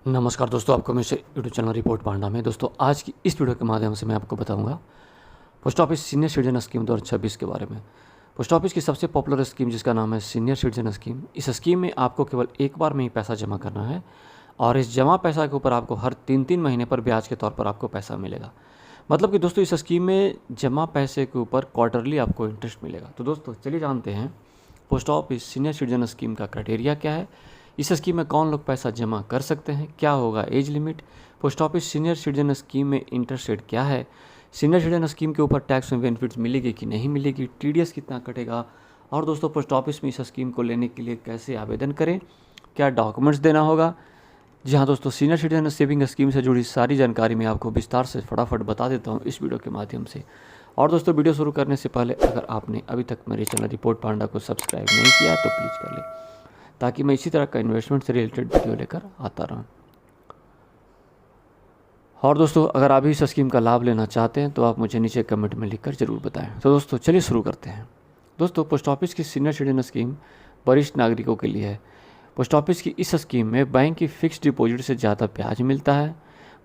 नमस्कार दोस्तों, आपको मेरे यूट्यूब चैनल रिपोर्ट पांडा में। दोस्तों, आज की इस वीडियो के माध्यम से मैं आपको बताऊंगा post office senior citizen scheme 2026 के बारे में। पोस्ट ऑफिस की सबसे पॉपुलर स्कीम जिसका नाम है सीनियर सिटीजन स्कीम। इस स्कीम में आपको केवल एक बार में ही पैसा जमा करना है और इस जमा पैसा के ऊपर आपको हर 3-3 महीने पर ब्याज के तौर पर आपको पैसा मिलेगा। मतलब कि दोस्तों, इस स्कीम में जमा पैसे के ऊपर क्वार्टरली आपको इंटरेस्ट मिलेगा। तो दोस्तों, चलिए जानते हैं post office senior citizen scheme का क्राइटेरिया क्या है, इस स्कीम में कौन लोग पैसा जमा कर सकते हैं, क्या होगा age limit, post office senior citizen scheme में इंटरेस्ट रेट क्या है, सीनियर सिटीजन स्कीम के ऊपर टैक्स में बेनिफिट्स मिलेगी कि नहीं मिलेगी, टीडीएस कितना कटेगा, और दोस्तों पोस्ट ऑफिस में इस स्कीम को लेने के लिए कैसे आवेदन करें, क्या डॉक्यूमेंट्स देना होगा। जी हाँ दोस्तों, सीनियर सिटीजन सेविंग स्कीम से जुड़ी सारी जानकारी मैं आपको विस्तार से फटाफट बता देता हूँ इस वीडियो के माध्यम से। और दोस्तों, वीडियो शुरू करने से पहले अगर आपने अभी तक मेरे चैनल रिपोर्ट पांडा को सब्सक्राइब नहीं किया तो प्लीज़ कर लें, ताकि मैं इसी तरह का इन्वेस्टमेंट से रिलेटेड वीडियो लेकर आता रहूं। और दोस्तों, अगर आप भी इस स्कीम का लाभ लेना चाहते हैं तो आप मुझे नीचे कमेंट में लिखकर ज़रूर बताएं। तो दोस्तों, चलिए शुरू करते हैं। दोस्तों, पोस्ट ऑफिस की सीनियर सिटीजन स्कीम वरिष्ठ नागरिकों के लिए है। पोस्ट ऑफिस की इस स्कीम में बैंक की फिक्स्ड डिपॉजिट से ज़्यादा ब्याज मिलता है।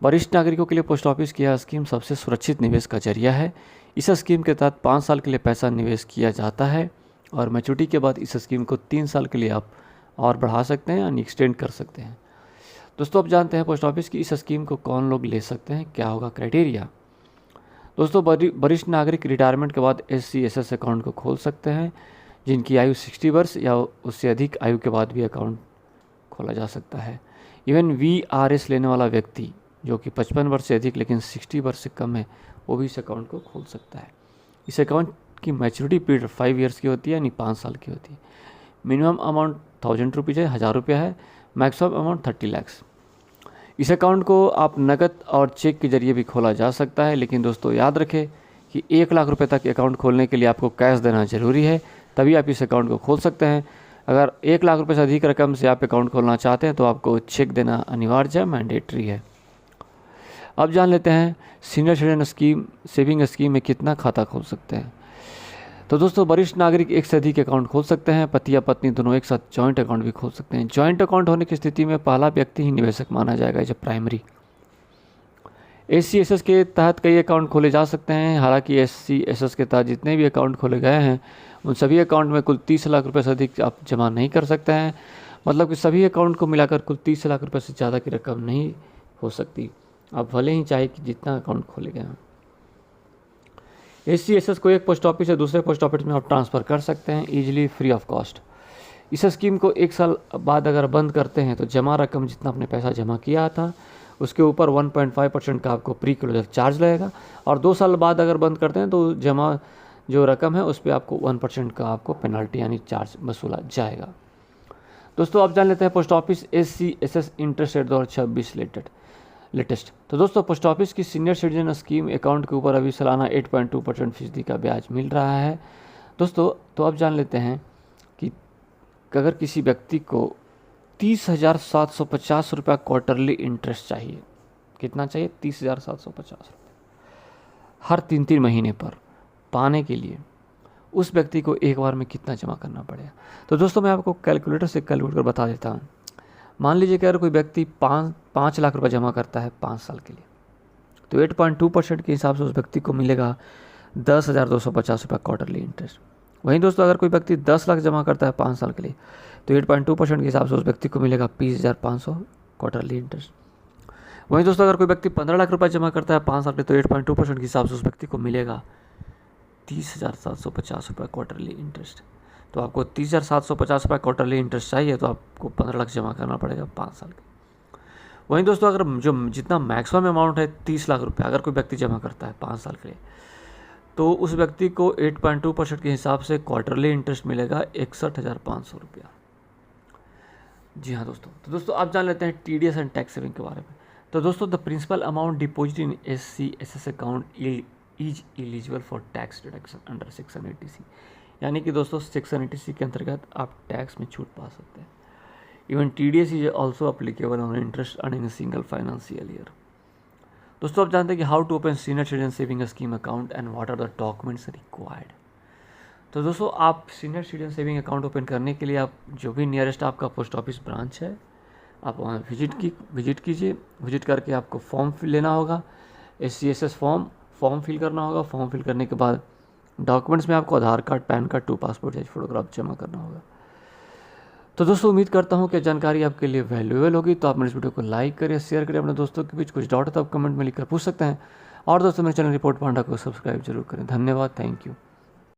वरिष्ठ नागरिकों के लिए पोस्ट ऑफिस की यह स्कीम सबसे सुरक्षित निवेश का जरिया है। इस स्कीम के तहत 5 साल के लिए पैसा निवेश किया जाता है और मैच्योरिटी के बाद इस स्कीम को 3 साल के लिए आप और बढ़ा सकते हैं यानी एक्सटेंड कर सकते हैं। दोस्तों, अब जानते हैं पोस्ट ऑफिस की इस स्कीम को कौन लोग ले सकते हैं, क्या होगा क्राइटेरिया। दोस्तों, वरिष्ठ नागरिक रिटायरमेंट के बाद SC/SS अकाउंट को खोल सकते हैं। जिनकी आयु 60 वर्ष या उससे अधिक आयु के बाद भी अकाउंट खोला जा सकता है। इवन VRS लेने वाला व्यक्ति जो कि 55 वर्ष से अधिक लेकिन 60 वर्ष से कम है, वो भी इस अकाउंट को खोल सकता है। इस अकाउंट की मैच्योरिटी पीरियड 5 ईयर्स की होती है यानी 5 साल की होती है। मिनिमम अमाउंट 1000 रुपीज़ है, 1000 रुपया है। Maximum amount 30 lakh. इस अकाउंट को आप नकद और चेक के जरिए भी खोला जा सकता है, लेकिन दोस्तों याद रखें कि 1 लाख रुपए तक अकाउंट खोलने के लिए आपको कैश देना जरूरी है, तभी आप इस अकाउंट को खोल सकते हैं। अगर 1 लाख रुपए से अधिक रकम से आप अकाउंट खोलना चाहते हैं तो आपको चेक देना अनिवार्य है, मैंडेटरी है। अब जान लेते हैं senior citizen scheme saving scheme में कितना खाता खोल सकते हैं। तो दोस्तों, वरिष्ठ नागरिक एक से अधिक अकाउंट खोल सकते हैं। पति या पत्नी दोनों एक साथ जॉइंट अकाउंट भी खोल सकते हैं। जॉइंट अकाउंट होने की स्थिति में पहला व्यक्ति ही निवेशक माना जाएगा, जो प्राइमरी। SC/SS के तहत कई अकाउंट खोले जा सकते हैं। हालांकि SC/SS के तहत जितने भी अकाउंट खोले गए हैं उन सभी अकाउंट में कुल 30 लाख रुपये से अधिक आप जमा नहीं कर सकते हैं। मतलब कि सभी अकाउंट को मिलाकर कुल 30 लाख रुपये से ज़्यादा की रकम नहीं हो सकती, आप भले ही चाहे कि जितना अकाउंट खोले गए हैं। SC/SS को एक पोस्ट ऑफिस से दूसरे पोस्ट ऑफिस में आप ट्रांसफ़र कर सकते हैं ईजिली, फ्री ऑफ कॉस्ट। इस स्कीम को 1 साल बाद अगर बंद करते हैं तो जमा रकम जितना आपने पैसा जमा किया था उसके ऊपर 1.5% का आपको प्री क्लोजर चार्ज लगेगा, और 2 साल बाद अगर बंद करते हैं तो जमा जो रकम है उस पर आपको 1% का आपको पेनल्टी यानी चार्ज वसूला जाएगा। दोस्तों, आप जान लेते हैं post office SC/SS interest rate 2026 latest. तो दोस्तों, पोस्ट ऑफिस की सीनियर सिटीजन स्कीम अकाउंट के ऊपर अभी सालाना 8.2% फीसदी का ब्याज मिल रहा है। दोस्तों, तो अब जान लेते हैं कि अगर किसी व्यक्ति को 30,750 रुपया क्वार्टरली इंटरेस्ट चाहिए, कितना चाहिए, 30,750 रुपये हर 3-3 महीने पर पाने के लिए उस व्यक्ति को एक बार में कितना जमा करना पड़ेगा। तो दोस्तों, मैं आपको कैलकुलेटर से कैलकुलेट कर बता देता हूँ। मान लीजिए कि अगर कोई व्यक्ति 5 लाख रुपए जमा करता है 5 साल के लिए, तो 8.2% के हिसाब से उस व्यक्ति को मिलेगा 10,250 रुपये क्वार्टरली इंटरेस्ट। वहीं दोस्तों, अगर कोई व्यक्ति 10 लाख जमा करता है 5 साल के लिए तो 8.2% के हिसाब से उस व्यक्ति को मिलेगा 20,500 क्वार्टरली इंटरेस्ट। वहीं दोस्तों, अगर कोई व्यक्ति 15 लाख रुपये जमा करता है 5 साल के लिए तो 8.2% के हिसाब से उस व्यक्ति को मिलेगा 30,750 रुपये क्वार्टरली इंटरेस्ट। तो आपको 30,750 रुपये क्वार्टरली इंटरेस्ट चाहिए तो आपको 15 लाख जमा करना पड़ेगा 5 साल के। वहीं दोस्तों, अगर जो जितना मैक्सिमम अमाउंट है 30 लाख रुपये अगर कोई व्यक्ति जमा करता है 5 साल के लिए तो उस व्यक्ति को 8.2% के हिसाब से क्वार्टरली इंटरेस्ट मिलेगा 61,500 रुपया। जी हाँ दोस्तों, तो दोस्तों आप जान लेते हैं TDS एंड टैक्स सेविंग के बारे में। तो दोस्तों, the principal amount deposit in SC/SS account is eligible for tax deduction under section 80C। यानी कि दोस्तों, सेक्शन 80C के अंतर्गत आप टैक्स में छूट पा सकते हैं। Even TDS is also applicable on interest earn in a single financial year. दोस्तों, आप जानते हैं कि how to open senior citizen saving scheme account and what are the documents required. तो दोस्तों, आप senior citizen saving account open करने के लिए आप जो भी नियरेस्ट आपका पोस्ट ऑफिस ब्रांच है आप वहाँ विजिट कीजिए। विजिट करके आपको फॉर्म लेना होगा, SCSS फॉर्म फिल करना होगा। फॉर्म फिल करने के बाद डॉक्यूमेंट्स में आपको Aadhaar card, PAN card, 2 passport size photograph जमा करना होगा। तो दोस्तों उम्मीद करता हूँ कि जानकारी आपके लिए वैल्यूएबल होगी। तो आप मेरे इस वीडियो को लाइक करें, शेयर करें अपने दोस्तों के बीच। कुछ डाउट है तो आप कमेंट में लिखकर पूछ सकते हैं। और दोस्तों मेरे चैनल रिपोर्ट पांडा को सब्सक्राइब जरूर करें। धन्यवाद, थैंक यू।